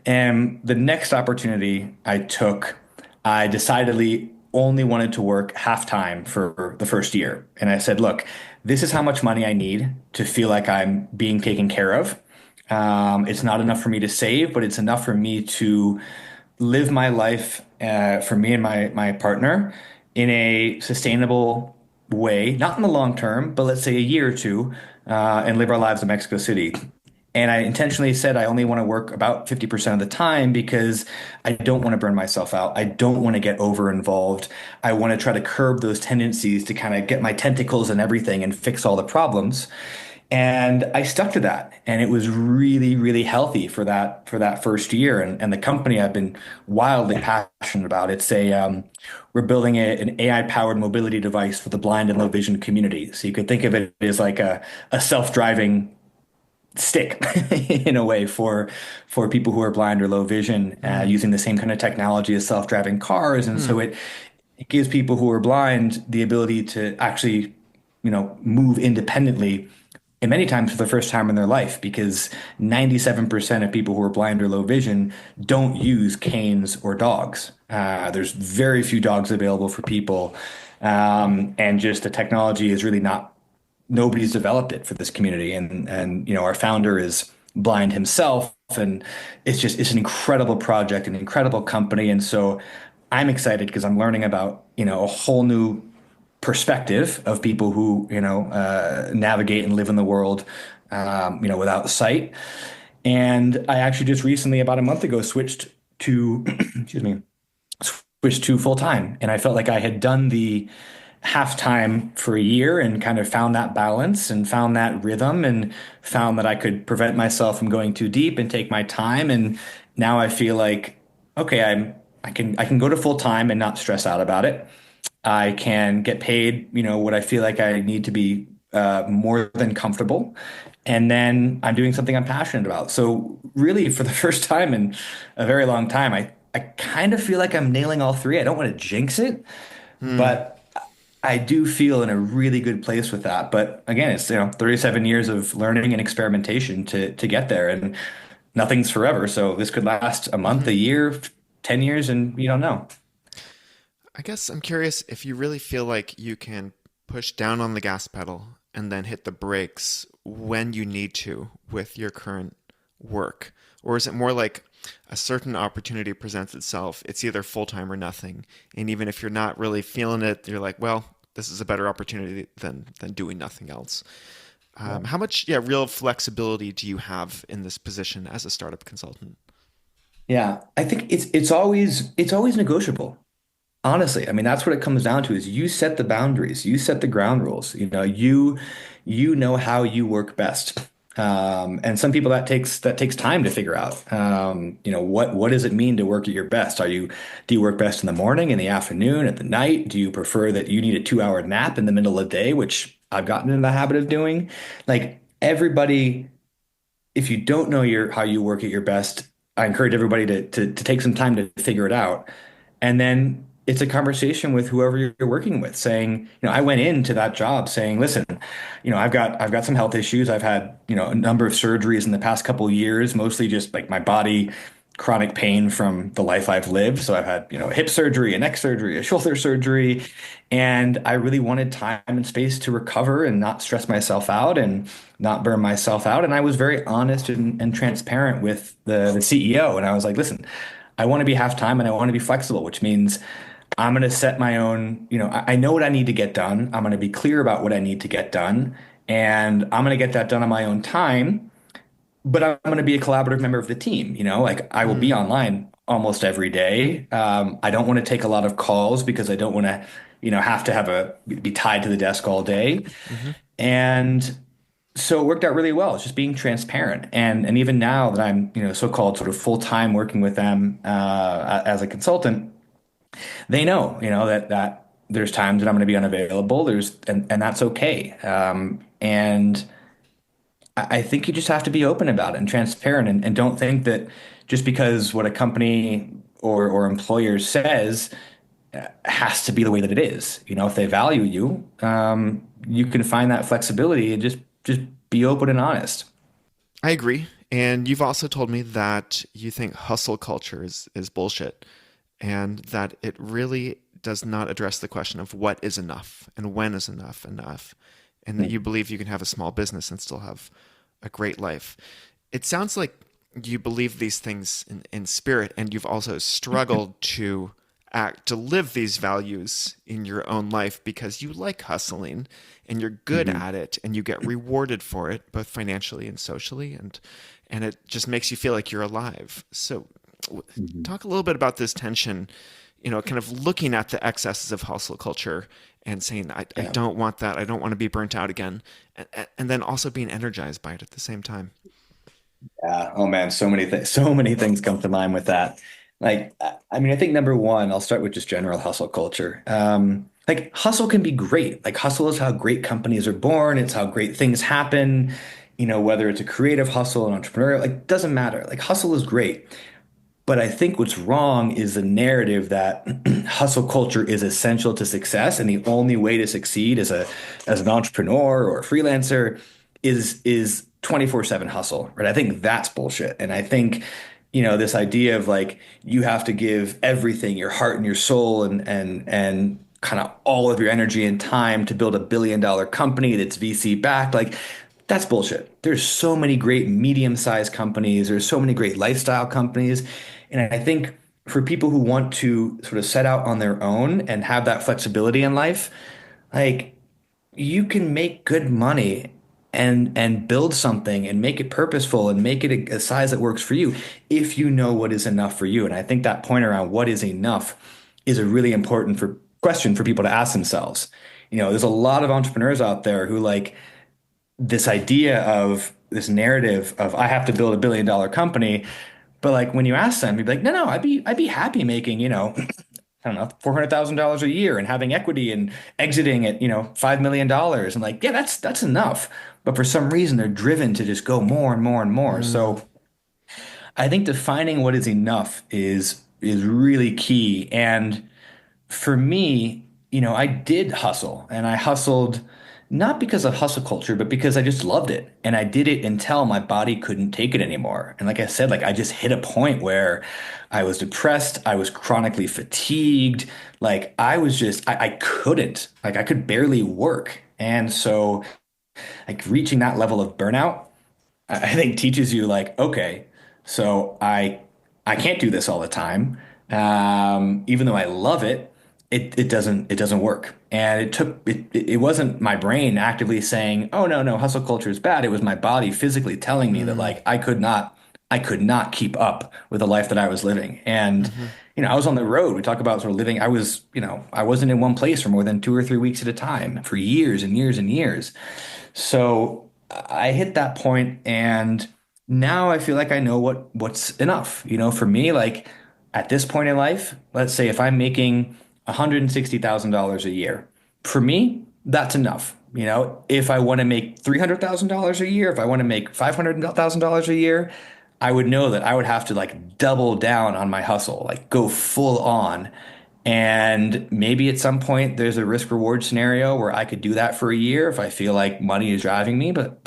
And the next opportunity I took, I decidedly only wanted to work half time for the first year. And I said, look, this is how much money I need to feel like I'm being taken care of. It's not enough for me to save, but it's enough for me to live my life, for me and my partner in a sustainable way, not in the long term, but let's say a year or two, and live our lives in Mexico City. And I intentionally said I only want to work about 50% of the time because I don't want to burn myself out. I don't want to get over involved. I want to try to curb those tendencies to kind of get my tentacles in everything and fix all the problems. And I stuck to that. And it was really, really healthy for that first year. And the company I've been wildly passionate about. We're building an AI powered mobility device for the blind and low vision community. So you could think of it as like a self-driving stick in a way for people who are blind or low vision, Mm. using the same kind of technology as self-driving cars. And Hmm. so it gives people who are blind the ability to actually, move independently and many times for the first time in their life because 97% of people who are blind or low vision don't use canes or dogs. There's very few dogs available for people. And just the technology is really not, nobody's developed it for this community. And our founder is blind himself And it's an incredible project, an incredible company. And so I'm excited because I'm learning about, a whole new perspective of people who, navigate and live in the world, without sight. And I actually just recently, about a month ago, switched to, excuse me, switched to full time. And I felt like I had done the half time for a year and kind of found that balance and found that rhythm and found that I could prevent myself from going too deep and take my time. And now I feel like, okay, I can go to full time and not stress out about it. I can get paid, what I feel like I need to be more than comfortable. And then I'm doing something I'm passionate about. So really, for the first time in a very long time, I kind of feel like I'm nailing all three. I don't want to jinx it, Hmm. but I do feel in a really good place with that. But again, it's 37 years of learning and experimentation to get there, and nothing's forever. So this could last a month, Hmm. a year, 10 years, and you don't know. I guess I'm curious if you really feel like you can push down on the gas pedal and then hit the brakes when you need to with your current work. Or is it more like a certain opportunity presents itself, it's either full time or nothing. And even if you're not really feeling it, you're like, well, this is a better opportunity than doing nothing else. How much, yeah, real flexibility do you have in this position as a startup consultant? Yeah, I think it's always negotiable. Honestly, I mean, that's what it comes down to is you set the boundaries, you set the ground rules. You know how you work best. And some people that takes time to figure out. What does it mean to work at your best? Do you work best in the morning, in the afternoon, at the night? Do you prefer that you need a 2 hour nap in the middle of the day, which I've gotten in the habit of doing? Like everybody, if you don't know how you work at your best, I encourage everybody to take some time to figure it out. And then it's a conversation with whoever you're working with, saying, I went into that job saying, listen, I've got some health issues. I've had, a number of surgeries in the past couple of years, mostly just like my body chronic pain from the life I've lived. So I've had, a hip surgery, a neck surgery, a shoulder surgery, and I really wanted time and space to recover and not stress myself out and not burn myself out. And I was very honest and transparent with the CEO. And I was like, listen, I want to be half time and I want to be flexible, which means I'm going to set my own, I know what I need to get done. I'm going to be clear about what I need to get done. And I'm going to get that done on my own time. But I'm going to be a collaborative member of the team. Like I will be Mm, online almost every day. I don't want to take a lot of calls because I don't want to, have to be tied to the desk all day. hmm. And so it worked out really well. It's just being transparent. And even now that I'm, so-called sort of full-time working with them as a consultant, they know, that there's times that I'm going to be unavailable. And that's okay. And I think you just have to be open about it and transparent and don't think that just because what a company or employer says has to be the way that it is. If they value you, you can find that flexibility and just be open and honest. I agree. And you've also told me that you think hustle culture is bullshit and that it really does not address the question of what is enough and when is enough, and that you believe you can have a small business and still have a great life. It sounds like you believe these things in spirit, and you've also struggled to live these values in your own life because you like hustling and you're good Mhm. at it and you get rewarded for it both financially and socially, and it just makes you feel like you're alive. So Mhm. talk a little bit about this tension, kind of looking at the excesses of hustle culture and saying, I Yeah. don't want that. I don't want to be burnt out again. And then also being energized by it at the same time. Yeah. Oh man, so many things come to mind with that. Like, I mean, I think number one, I'll start with just general hustle culture. Like hustle can be great. Like hustle is how great companies are born. It's how great things happen. Whether it's a creative hustle, an entrepreneurial, like doesn't matter. Like hustle is great. But I think what's wrong is the narrative that hustle culture is essential to success, and the only way to succeed as an entrepreneur or a freelancer is 24/7 hustle, right? I think that's bullshit. And I think, this idea of like you have to give everything, your heart and your soul and kind of all of your energy and time to build $1 billion company that's VC backed, like That's bullshit. There's so many great medium-sized companies. There's so many great lifestyle companies. And I think for people who want to sort of set out on their own and have that flexibility in life, like you can make good money and build something and make it purposeful and make it a size that works for you if you know what is enough for you. And I think that point around what is enough is a really important question for people to ask themselves. There's a lot of entrepreneurs out there who like this idea of this narrative of I have to build $1 billion company. But like when you ask them, you'd be like, no, I'd be happy making, I don't know, $400,000 a year and having equity and exiting at, $5 million. dollars. And like, yeah, that's enough. But for some reason, they're driven to just go more and more and more. Mm, So I think defining what is enough is really key. And for me, I did hustle and I hustled not because of hustle culture, but because I just loved it. And I did it until my body couldn't take it anymore. And like I said, like I just hit a point where I was depressed, I was chronically fatigued, like I couldn't, like I could barely work. And so like reaching that level of burnout I think teaches you like, okay, so I can't do this all the time. Even though I love it, it doesn't work. And it wasn't my brain actively saying, oh no, hustle culture is bad. It was my body physically telling me that mm, like I could not keep up with the life that I was living. And hmm I was on the road. We talk about sort of living. I wasn't in one place for more than 2 or 3 weeks at a time for years and years and years. So I hit that point and now I feel like I know what's enough. For me, like at this point in life, let's say if I'm making $160,000 a year, for me, that's enough. If I want to make $300,000 a year, if I want to make $500,000 a year, I would know that I would have to like double down on my hustle, like go full on. And maybe at some point there's a risk reward scenario where I could do that for a year if I feel like money is driving me. But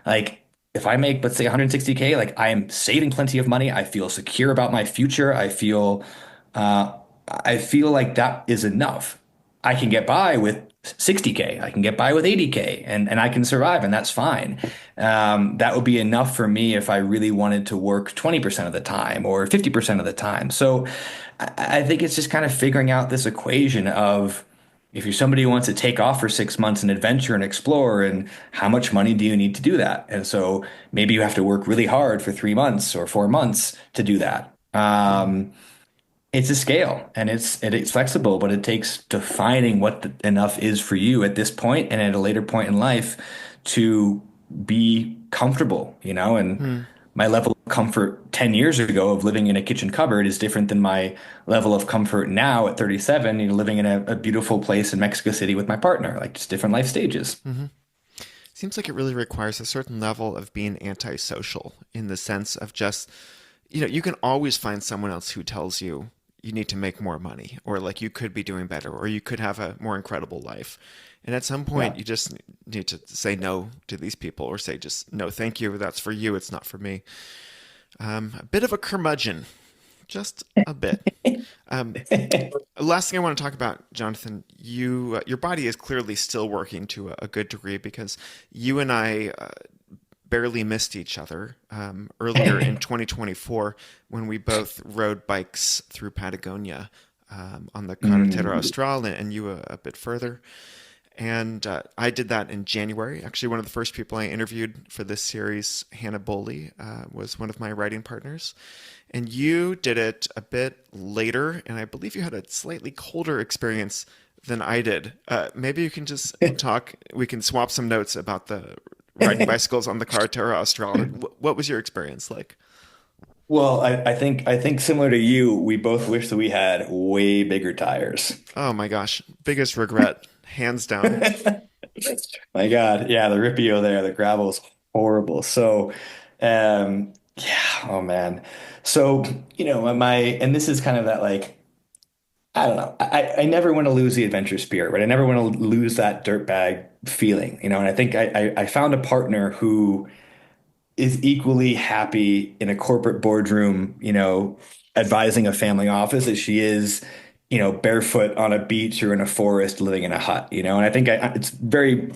like if I make, let's say 160K, like I am saving plenty of money. I feel secure about my future. Uh, I feel like that is enough. I can get by with 60K. I can get by with 80K and I can survive and that's fine. That would be enough for me if I really wanted to work 20% of the time or 50% of the time. So I think it's just kind of figuring out this equation of if you're somebody who wants to take off for 6 months and adventure and explore, and how much money do you need to do that? And so maybe you have to work really hard for 3 months or 4 months to do that. mm, It's a scale and it's flexible, but it takes defining what enough is for you at this point and at a later point in life to be comfortable, and mm. my level of comfort 10 years ago of living in a kitchen cupboard is different than my level of comfort now at 37, living in a beautiful place in Mexico City with my partner, like just different life stages. Hmm. Seems like it really requires a certain level of being antisocial in the sense of just, you can always find someone else who tells you you need to make more money or like you could be doing better or you could have a more incredible life. And at some Yeah. point, you just need to say no to these people or say just no, thank you. That's for you. It's not for me. A bit of a curmudgeon, just a bit. Um, Last thing I want to talk about, Jonathan, your body is clearly still working to a good degree because you and I barely missed each other earlier in 2024 when we both rode bikes through Patagonia on the Carretera Mm, Austral and you a bit further. And I did that in January. Actually, one of the first people I interviewed for this series, Hannah Boley, was one of my writing partners. And you did it a bit later, and I believe you had a slightly colder experience than I did. Maybe you can just talk, we can swap some notes about the riding bicycles on the Carretera Austral. What was your experience like? well, I think similar to you, we both wish that we had way bigger tires. Oh my gosh, biggest regret, hands down. My God, yeah, the Ripio there, the gravel is horrible. So, yeah, oh man. So, and this is kind of that like, I don't know. I never want to lose the adventure spirit, right? I never want to lose that dirtbag feeling, and I think I found a partner who is equally happy in a corporate boardroom, advising a family office as she is, barefoot on a beach or in a forest living in a hut, and I think it's very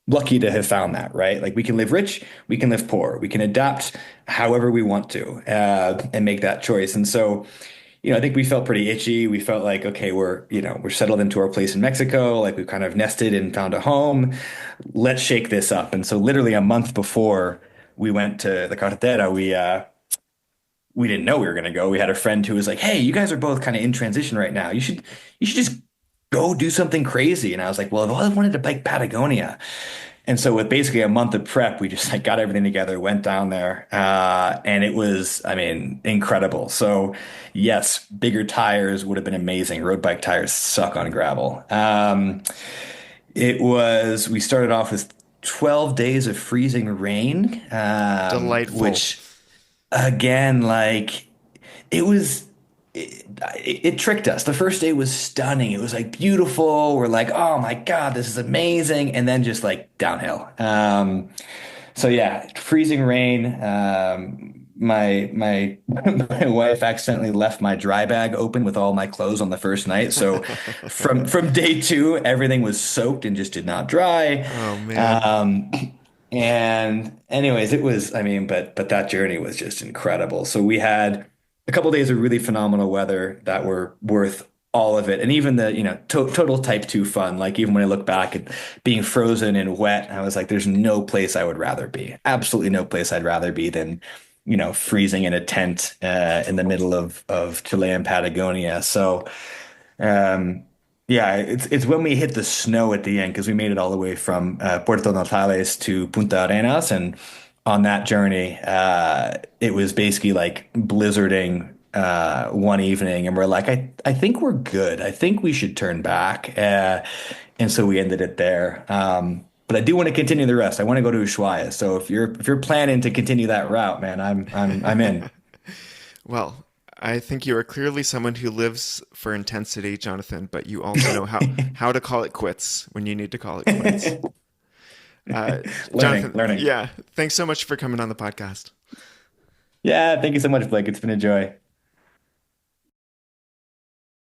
lucky to have found that, right? Like we can live rich, we can live poor, we can adapt however we want to, and make that choice. And so, I think we felt pretty itchy. We felt like, okay, we're settled into our place in Mexico, like we've kind of nested and found a home. Let's shake this up. And so, literally a month before we went to the carretera, we didn't know we were going to go. We had a friend who was like, "Hey, you guys are both kind of in transition right now. You should just go do something crazy." And I was like, "Well, I've always wanted to bike Patagonia." And so with basically a month of prep, we just like got everything together, went down there, and it was, I mean, incredible. So yes, bigger tires would have been amazing. Road bike tires suck on gravel. We started off with 12 days of freezing rain, Delightful. which again, like it was, it tricked us. The first day was stunning. It was like beautiful. We're like, oh my God, this is amazing. And then just like downhill. So yeah, freezing rain. My my wife accidentally left my dry bag open with all my clothes on the first night. So from day two, everything was soaked and just did not dry. Oh man. Um, and anyways, it was, I mean, but that journey was just incredible. So we had a couple days of really phenomenal weather that were worth all of it. And even the, total type 2 fun. Like even when I look back at being frozen and wet, I was like, there's no place I would rather be. Absolutely no place I'd rather be than, freezing in a tent in the middle of Chilean Patagonia. So um, yeah, it's when we hit the snow at the end because we made it all the way from Puerto Natales to Punta Arenas, and on that journey, it was basically like blizzarding one evening, and we're like, I think we're good. I think we should turn back, and so we ended it there. But I do want to continue the rest. I want to go to Ushuaia. So if you're planning to continue that route, man, I'm in. Well, I think you are clearly someone who lives for intensity, Jonathan, but you also know how to call it quits when you need to call it quits. Uh, Learning, Jonathan, learning. yeah, thanks so much for coming on the podcast. Yeah, thank you so much, Blake. It's been a joy.